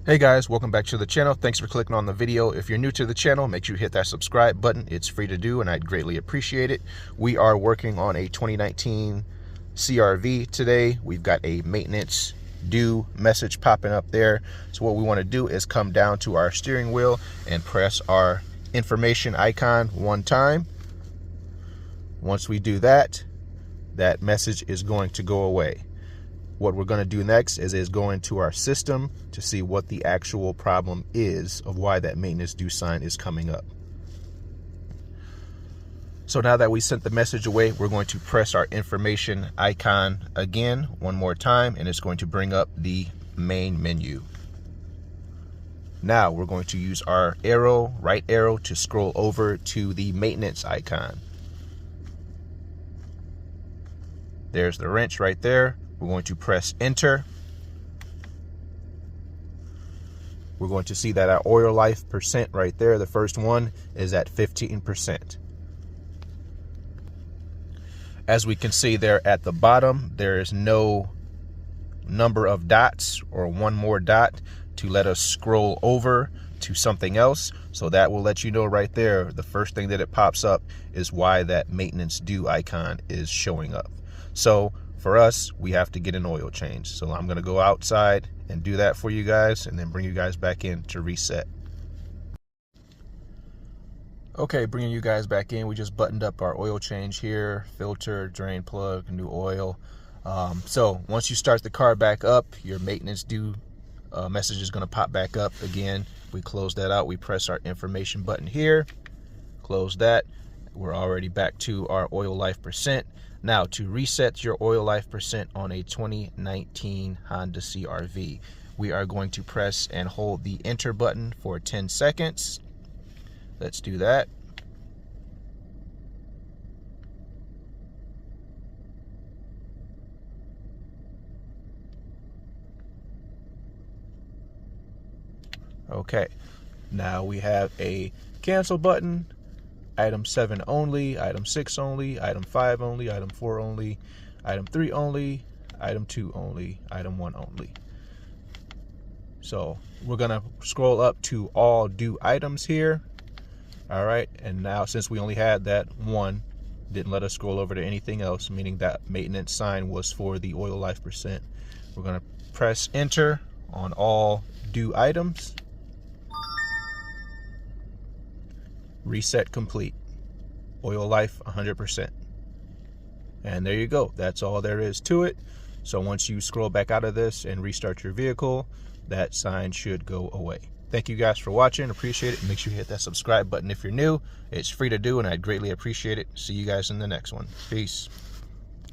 Hey guys, welcome back to the channel. Thanks for clicking on the video. If you're new to the channel, make sure you hit that subscribe button. It's free to do and I'd greatly appreciate it. We are working on a 2019 CRV today. We've got a maintenance due message popping up there. So what we want to do is come down to our steering wheel and press our information icon one time. Once we do that, that message is going to go away. What we're going to do next is go into our system to see what the actual problem is of why that maintenance due sign is coming up. So now that we sent the message away, we're going to press our information icon again one more time, and it's going to bring up the main menu. Now we're going to use our right arrow to scroll over to the maintenance icon. There's the wrench right there. We're going to press enter. We're going to see that our oil life percent right there, the first one, is at 15%. As we can see there at the bottom, there is no number of dots or one more dot to let us scroll over to something else. So that will let you know right there, the first thing that it pops up is why that maintenance due icon is showing up. So for us, we have to get an oil change. So I'm going to go outside and do that for you guys and then bring you guys back in to reset. Okay, bringing you guys back in. We just buttoned up our oil change here, filter, drain plug, new oil. So once you start the car back up, your maintenance due message is going to pop back up again. We close that out. We press our information button here, close that. We're already back to our oil life percent. Now, to reset your oil life percent on a 2019 Honda CRV, we are going to press and hold the enter button for 10 seconds. Let's do that. Okay, now we have a cancel button. Item 7 only, item 6 only, item 5 only, item 4 only, item 3 only, item 2 only, item 1 only. So we're gonna scroll up to all due items here. All right, and now since we only had that one, didn't let us scroll over to anything else, meaning that maintenance sign was for the oil life percent. We're gonna press enter on all due items. Reset complete. Oil life 100%. And there you go. That's all there is to it. So once you scroll back out of this and restart your vehicle, that sign should go away. Thank you guys for watching. Appreciate it. Make sure you hit that subscribe button if you're new. It's free to do and I'd greatly appreciate it. See you guys in the next one. Peace.